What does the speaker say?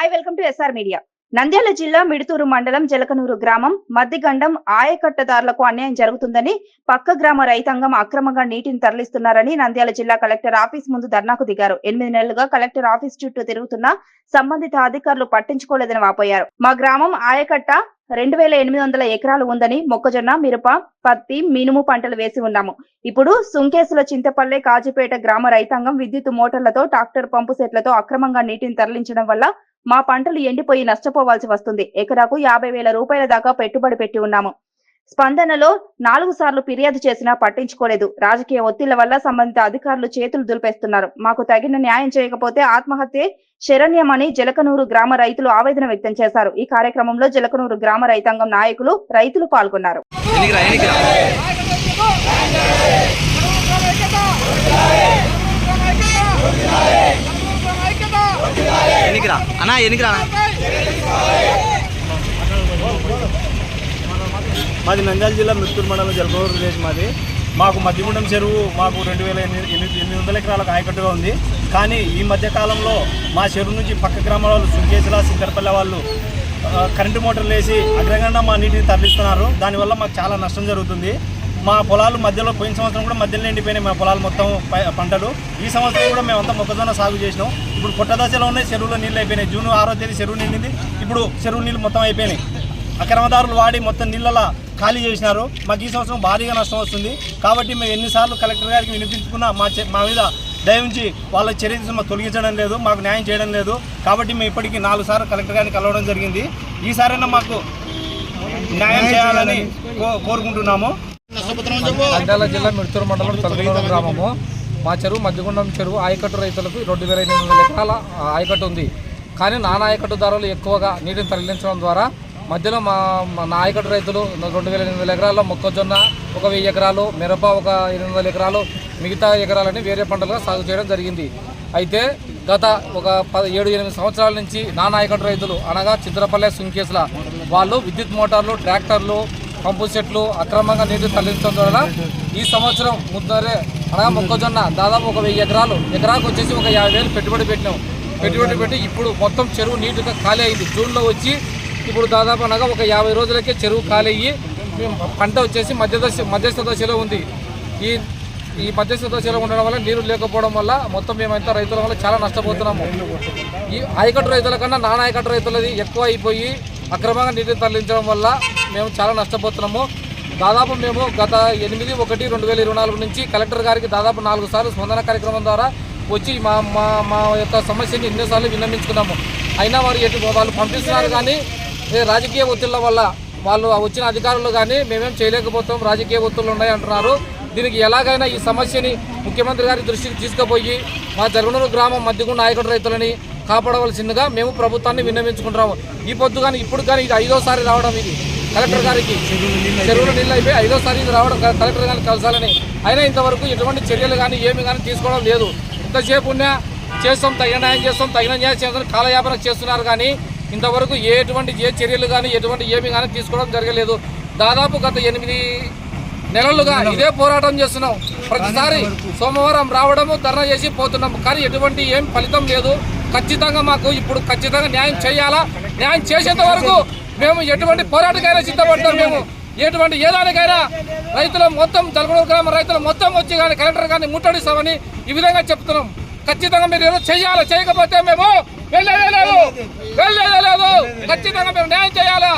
Hi welcome to SR media. Nandyal జిల్లా మిడుతూరు మండలం జలకనూరు గ్రామం మద్దిగండం ఆయకట్టదారులకు అన్యాయం జరుగుతుందని పక్క గ్రామ రైతాంగం అక్రమంగా నీటిని తరలిస్తున్నారని నంద్యాల జిల్లా కలెక్టర్ ఆఫీస్ ముందు ధర్నాకు దిగారు. 8 నెలలుగా కలెక్టర్ ఆఫీస్ చుట్టూ తిరుగుతున్నా సంబంధిత అధికారులు పట్టించుకోలేదని వాపోయారు. మా గ్రామం ఆయకట్ట 2800 ఎకరాలు ఉందని మొక్కజొన్న, మిరప, పత్తి, మినుము పంటలు వేసి ఉన్నాము. ఇప్పుడు సుంకేసుల చింతపల్లె, కాజీపేట గ్రామ రైతాంగం విద్యుత్ మోటార్లతో, ట్రాక్టర్ పంపు సెట్లతో అక్రమంగా నీటిని తరలించడం వల్ల మా పంటలు ఎండిపోయి నష్టపోవాల్సి వస్తుంది. ఎకరాకు 50,000 రూపాయల దాకా పెట్టుబడి పెట్టి ఉన్నాము. స్పందనలో 4 సార్లు ఫిర్యాదు చేసినా పట్టించుకోలేదు. రాజకీయ ఒత్తిళ్ల వల్ల సంబంధిత అధికారులు చేతులు దులిపేస్తున్నారు. మాకు తగిన న్యాయం చేయకపోతే ఆత్మహత్యే శరణ్యమని జలకనూరు గ్రామ రైతులు ఆవేదన వ్యక్తం చేశారు. ఈ కార్యక్రమంలో జలకనూరు గ్రామ రైతాంగం నాయకులు, రైతులు పాల్గొన్నారు. మాది నంద్యాల జిల్లా మిడుతూరు మండలం జలకనూరు విలేజ్ మాది. మాకు మద్దిగుండం చెరువు మాకు 2800 ఎకరాలకు ఆయకట్టుగా ఉంది. కానీ ఈ మధ్య కాలంలో మా చెరువు నుంచి పక్క గ్రామాల వాళ్ళు సుంకేసుల, సింతరపల్లె వాళ్ళు కరెంటు మోటార్లు వేసి అగ్రగండా మా నీటిని తరలిస్తున్నారు. దానివల్ల మాకు చాలా నష్టం జరుగుతుంది. మా పొలాలు మధ్యలో పోయిన సంవత్సరం కూడా మధ్యలో ఎండిపోయినాయి. మా పొలాలు మొత్తం పంటలు. ఈ సంవత్సరం కూడా మేమంతా మొక్కజొన్న సాగు చేసినాం. ఇప్పుడు పుట్ట దశలో ఉన్నాయి, చెరువులో నీళ్ళు అయిపోయినాయి. జూన్ 6వ తేదీ చెరువు నిండింది. ఇప్పుడు చెరువు నీళ్ళు మొత్తం అయిపోయినాయి. అక్రమదారులు వాడి మొత్తం నీళ్ళలా ఖాళీ చేసినారు. మాకు ఈ సంవత్సరం భారీగా నష్టం వస్తుంది. కాబట్టి మేము ఎన్నిసార్లు కలెక్టర్ గారికి వినిపించుకున్నా మా మీద దయవుంచి వాళ్ళ చర్య తొలగించడం లేదు, మాకు న్యాయం చేయడం లేదు. కాబట్టి మేము ఇప్పటికీ 4 సార్లు కలెక్టర్ గారిని కలవడం జరిగింది. ఈసారైనా మాకు న్యాయం చేయాలని కోరుకుంటున్నాము. నంద్యాల జిల్లా మిడుతూరు మండలం జలకనూరు గ్రామము. మా చెరువు మద్దిగుండం చెరువు ఆయకట్టు రైతులకు 2800 ఎకరాల ఆయకట్టు ఉంది. కానీ నానా ఆయకట్టుదారులు ఎక్కువగా నీటిని తరలించడం ద్వారా మధ్యలో నా ఆయకట్టు రైతులు 2800 ఎకరాల్లో మొక్కజొన్న 1000 ఎకరాలు, మిరప 800 ఎకరాలు, మిగతా ఎకరాలని వేరే పంటలుగా సాగు చేయడం జరిగింది. అయితే గత 7-8 సంవత్సరాల నుంచి నానా ఆయకట్టు రైతులు అనగా చింతరపల్లె, సుంకేసుల వాళ్ళు విద్యుత్ మోటార్లు, ట్రాక్టర్లు, పంపు సెట్లు అక్రమంగా నీటిని తరలించడం ద్వారా ఈ సంవత్సరం ముద్దరే అనగా మొక్కజొన్న దాదాపు 1000 ఎకరాలు, ఎకరాకు వచ్చేసి 50,000 పెట్టుబడి పెట్టి ఇప్పుడు మొత్తం చెరువు నీటిగా ఖాళీ అయింది. జూన్లో వచ్చి ఇప్పుడు దాదాపు అనగా 50 రోజులకే చెరువు ఖాళీ అయ్యి పంట వచ్చేసి మధ్యస్థ దశలో ఉంది. ఈ మధ్యస్థ దశలో ఉండడం వల్ల నీరు లేకపోవడం వల్ల మొత్తం మేమంతా రైతుల వల్ల చాలా నష్టపోతున్నాము. ఈ ఆయకట్టు రైతుల కన్నా నానా ఆయకట్టు రైతులది ఎక్కువ అయిపోయి అక్రమంగా నీటిని తరలించడం వల్ల మేము చాలా నష్టపోతున్నాము. దాదాపు మేము గత 8/1/2024 నుంచి కలెక్టర్ గారికి దాదాపు 4 సార్లు స్పందన కార్యక్రమం ద్వారా వచ్చి మా యొక్క సమస్యని ఎన్నోసార్లు విన్నవించుకున్నాము. అయినా వాళ్ళు పంపిస్తున్నారు. కానీ రాజకీయ ఒత్తిళ్ల వల్ల వాళ్ళు వచ్చిన అధికారులు కానీ మేమేం చేయలేకపోతాం, రాజకీయ ఒత్తిళ్లు ఉన్నాయి అంటున్నారు. దీనికి ఎలాగైనా ఈ సమస్యని ముఖ్యమంత్రి గారి దృష్టికి తీసుకుపోయి మా జలకనూరు గ్రామం మద్దిగుండ ఆయకట్టు రైతులని కాపాడవలసిందిగా మేము ప్రభుత్వాన్ని విన్నవించుకుంటున్నాము. ఈ పొద్దు కానీ ఇప్పుడు కానీ ఇది 5వ సారి రావడం, ఇది కలెక్టర్ గారికి చెరువుల నీళ్ళు అయిపోయి 5వ సారి ఇది రావడం కలెక్టర్ గారిని కలసాలని. అయినా ఇంతవరకు ఎటువంటి చర్యలు కానీ ఏమి కానీ తీసుకోవడం లేదు. ఇంతసేపు ఉన్నా చేస్తాం, తగిన న్యాయం చేస్తాం, తగిన న్యాయం చేస్తాం కాలయాపన చేస్తున్నారు. కానీ ఇంతవరకు ఏ చర్యలు కానీ ఎటువంటి ఏమి కానీ తీసుకోవడం జరగలేదు. దాదాపు గత 8 నెలలుగా ఇదే పోరాటం చేస్తున్నాం. ప్రతిసారి సోమవారం రావడము, ధర్నా చేసి పోతున్నాము. కానీ ఎటువంటి ఏం ఫలితం లేదు. ఖచ్చితంగా మాకు ఇప్పుడు ఖచ్చితంగా న్యాయం చేయాలా. న్యాయం చేసేంత వరకు మేము ఎటువంటి పోరాటకైనా సిద్ధపడతాం. మేము ఏదానికైనా రైతులు మొత్తం జలకనూరు గ్రామ రైతులు మొత్తం వచ్చి కానీ కలెక్టర్ గారిని ముట్టడిస్తామని ఈ విధంగా చెప్తున్నాం. ఖచ్చితంగా మీరు ఏదో చేయాలి, చేయకపోతే మేము వెళ్ళలేదు. ఖచ్చితంగా మేము న్యాయం చేయాలా.